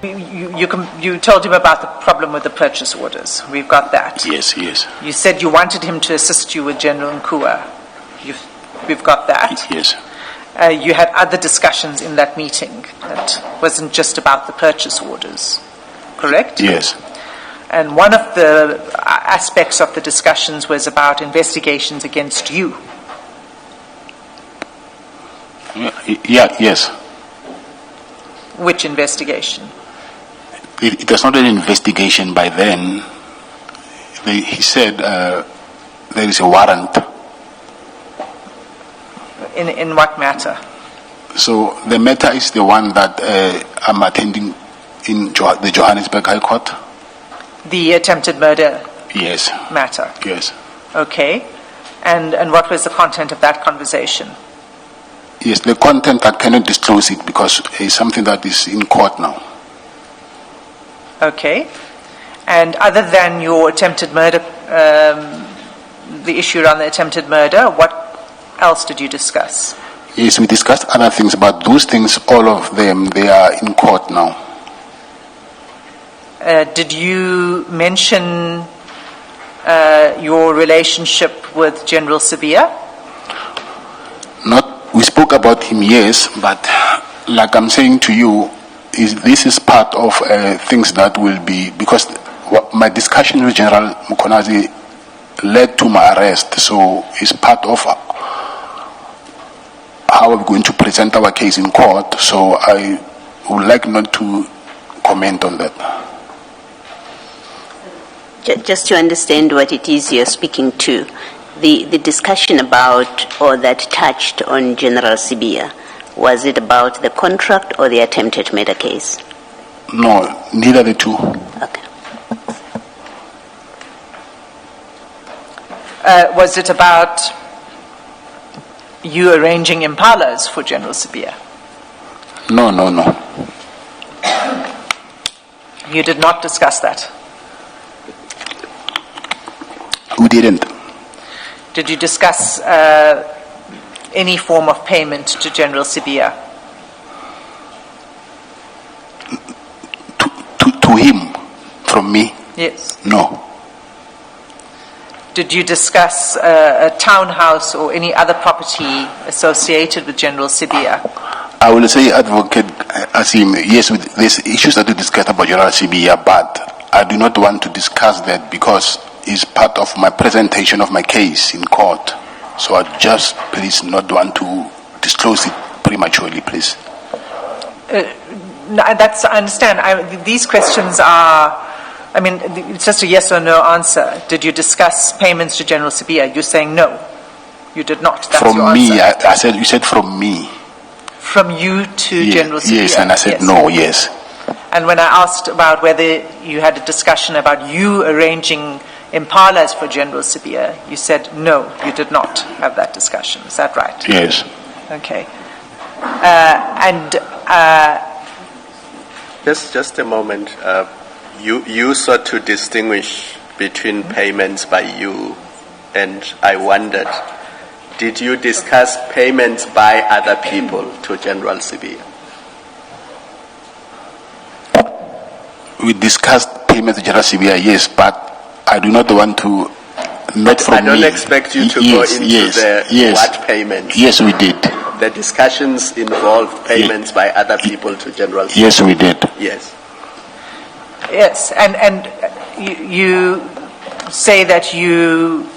You told him about the problem with the purchase orders. We've got that. Yes, yes. You said you wanted him to assist you with General Nkua. We've got that. Yes. You had other discussions in that meeting that wasn't just about the purchase orders, correct? Yes. And one of the aspects of the discussions was about investigations against you. Yes. Which investigation? It was not an investigation by then. He said there is a warrant. In what matter? So the matter is the one that I'm attending in the Johannesburg High Court. The attempted murder Yes. matter? Yes. Okay. And what was the content of that conversation? Yes, the content, I cannot disclose it because it's something that is in court now. Okay. And other than your attempted murder, the issue around the attempted murder, what else did you discuss? Yes, we discussed other things, but those things, all of them, they are in court now. Did you mention your relationship with General Sibiya? We spoke about him, yes, but like I'm saying to you, this is part of things that will be, because my discussion with General Mkhwanazi led to my arrest, so it's part of how we're going to present our case in court, so I would like not to comment on that. Just to understand what it is you're speaking to, the discussion about or that touched on General Sibiya, was it about the contract or the attempted murder case? No, neither the two. Okay. Was it about you arranging impalas for General Sibiya? No. You did not discuss that? We didn't. Did you discuss any form of payment to General Sibiya? To him, from me? Yes. No. Did you discuss a townhouse or any other property associated with General Sibiya? I will say, Advocate Asim, yes, with these issues that we discussed about General Sibiya, but I do not want to discuss that because it's part of my presentation of my case in court. So I just please not want to disclose it prematurely, please. No, that's, I understand. These questions are, I mean, it's just a yes or no answer. Did you discuss payments to General Sibiya? You're saying no. You did not. That's from your me, answer. I said, you said from me. From you to Yes, General Sibiya? yes, and I said yes. no, yes. And when I asked about whether you had a discussion about you arranging impalas for General Sibiya, you said no, you did not have that discussion. Is that right? Yes. Okay. Just a moment. You sought to distinguish between payments by you, and I wondered, did you discuss payments by other people to General Sibiya? We discussed payments to General Sibiya, yes, but I do not want to, not from me. I don't expect you to go into what payments. Yes, we did. The discussions involved payments by other people to General Sibiya. Yes, we did. Yes. Yes, and you say that you've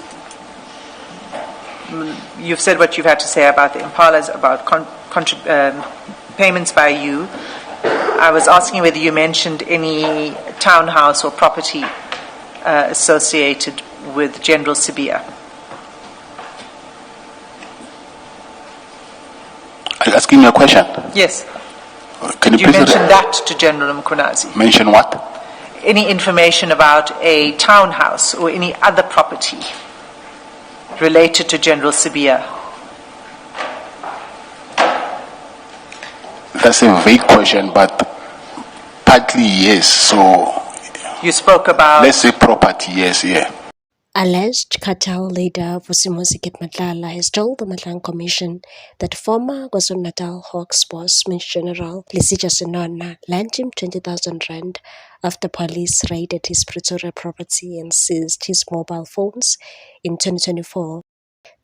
said what you've had to say about the impalas, about payments by you. I was asking whether you mentioned any townhouse or property associated with General Sibiya. Are you asking me a question? Yes. Can Did you please mention that to General Mkhwanazi? Mention what? Any information about a townhouse or any other property related to General Sibiya? That's a vague question, but partly yes. So you spoke about. Let's say property, yes, yeah. Alleged cartel leader Vusimuzi Matlala has told the Matlang Commission that former KwaZulu-Natal Hawks boss, Major General Lisija Sinona, lent him 20,000 rand after police raided his Pretoria property and seized his mobile phones in 2024.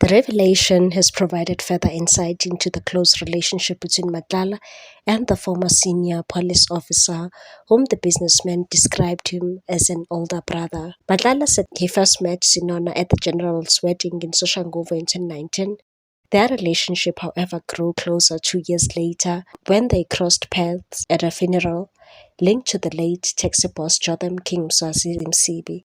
The revelation has provided further insight into the close relationship between Matlala and the former senior police officer, whom the businessman described him as an older brother. Matlala said he first met Sinona at the general's wedding in Soshanguve in 2019. Their relationship, however, grew closer 2 years later when they crossed paths at a funeral linked to the late taxi boss Jotham King Mswazi Msibi.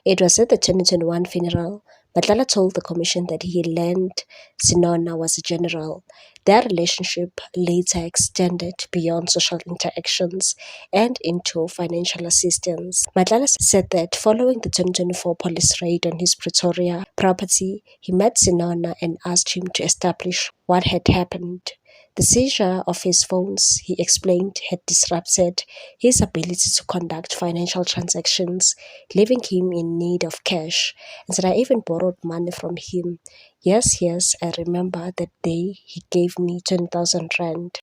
It was at the 2021 funeral Matlala told the commission that he learned Sinona was a general. Their relationship later extended beyond social interactions and into financial assistance. Matlala said that following the 2024 police raid on his Pretoria property, he met Sinona and asked him to establish what had happened. The seizure of his phones, he explained, had disrupted his ability to conduct financial transactions, leaving him in need of cash, and said, I even borrowed money from him. Yes, I remember that day he gave me 20,000 rand.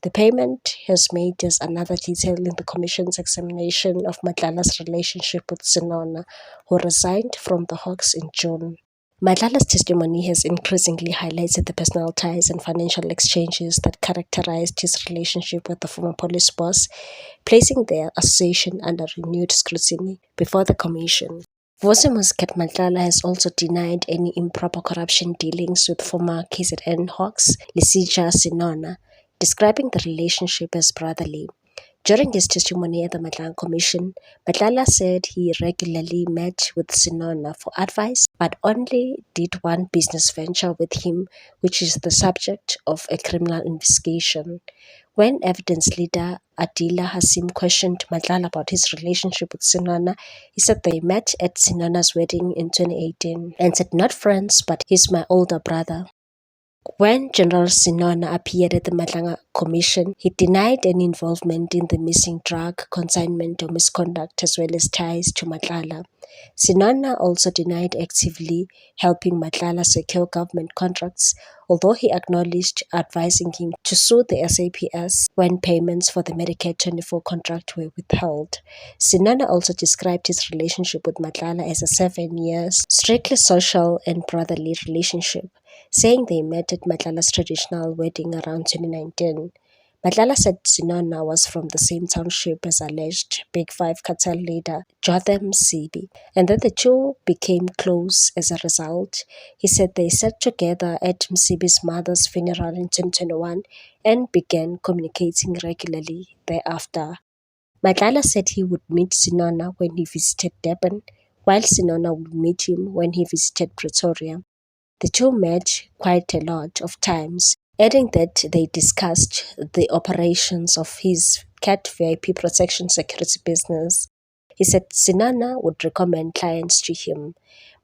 The payment he has made is another detail in the Commission's examination of Matlala's relationship with Sinona, who resigned from the Hawks in June. Matlala's testimony has increasingly highlighted the personal ties and financial exchanges that characterized his relationship with the former police boss, placing their association under renewed scrutiny before the Commission. Vusimuzi Matlala has also denied any improper corruption dealings with former KZN Hawks Lisija Sinona, describing the relationship as brotherly. During his testimony at the Matlang Commission, Matlala said he regularly met with Sinona for advice, but only did one business venture with him, which is the subject of a criminal investigation. When evidence leader Adila Hasim questioned Matlala about his relationship with Sinona, he said they met at Sinona's wedding in 2018 and said, not friends, but he's my older brother. When General Sinona appeared at the Matlang Commission, he denied any involvement in the missing drug consignment or misconduct, as well as ties to Matlala. Sinona also denied actively helping Matlala secure government contracts, although he acknowledged advising him to sue the SAPS when payments for the Medicare 24 contract were withheld. Sinona also described his relationship with Matlala as a 7 years, strictly social and brotherly relationship, saying they met at Matlala's traditional wedding around 2019. Matlala said Sinona was from the same township as alleged Big Five cartel leader Jotham Msibi, and that the two became close as a result. He said they sat together at Msibi's mother's funeral in 2021 and began communicating regularly thereafter. Matlala said he would meet Sinona when he visited Durban, while Sinona would meet him when he visited Pretoria. The two met quite a lot of times, adding that they discussed the operations of his CAT VIP protection security business. He said Sinona would recommend clients to him.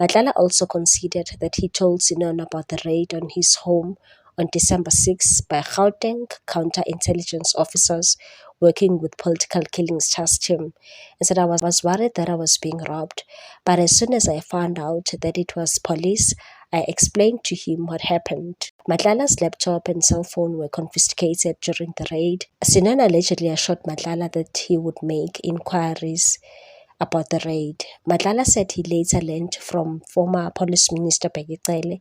Matlala also conceded that he told Sinona about the raid on his home on December 6 by Gauteng counterintelligence officers working with Political Killings Task Team, and said I was worried that I was being robbed, but as soon as I found out that it was police, I explained to him what happened. Matlala's laptop and cell phone were confiscated during the raid. Sinona allegedly assured Matlala that he would make inquiries about the raid. Matlala said he later learned from former Police Minister Bheki Cele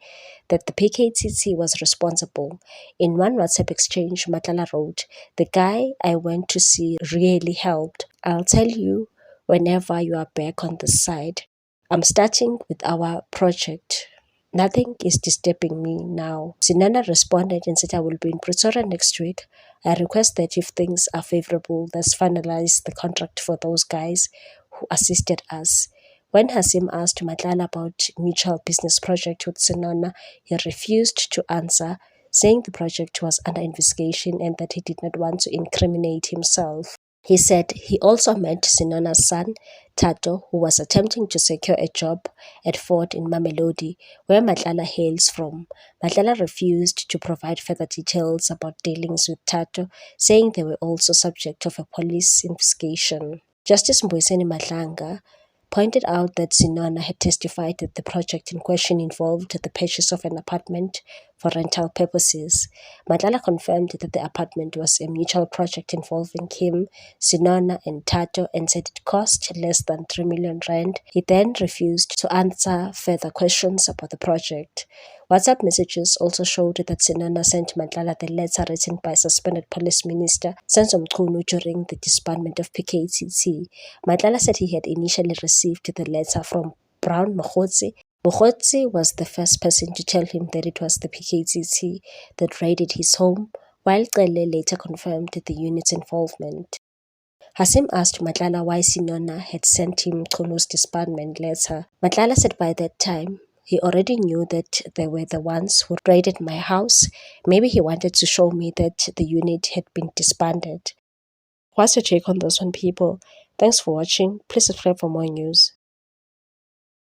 that the PKTT was responsible. In one WhatsApp exchange, Matlala wrote, "The guy I went to see really helped. I'll tell you whenever you are back on the side. I'm starting with our project. Nothing is disturbing me now." Sinona responded and said, "I will be in Pretoria next week. I request that if things are favorable, let's finalize the contract for those guys who assisted us." When Hasim asked Matlala about mutual business project with Sinona, he refused to answer, saying the project was under investigation and that he did not want to incriminate himself. He said he also met Sinona's son, Tato, who was attempting to secure a job at Ford in Mamelodi, where Matlala hails from. Matlala refused to provide further details about dealings with Tato, saying they were also subject of a police investigation. Justice Mbuyiseni Madlanga pointed out that Sinona had testified that the project in question involved the purchase of an apartment for rental purposes. Matlala confirmed that the apartment was a mutual project involving him, Sinona, and Tato, and said it cost less than 3 million rand. He then refused to answer further questions about the project. WhatsApp messages also showed that Sinona sent Matlala the letter written by suspended police minister Senzo Mchunu during the disbandment of PKTT. Matlala said he had initially received the letter from Brown Mogotsi. Mogotsi was the first person to tell him that it was the PKTT that raided his home, while Cele later confirmed the unit's involvement. Hasim asked Matlala why Sinona had sent him Mchunu's disbandment letter. Matlala said by that time, he already knew that they were the ones who raided my house. Maybe he wanted to show me that the unit had been disbanded. What's your take on this one, people? Thanks for watching. Please subscribe for more news.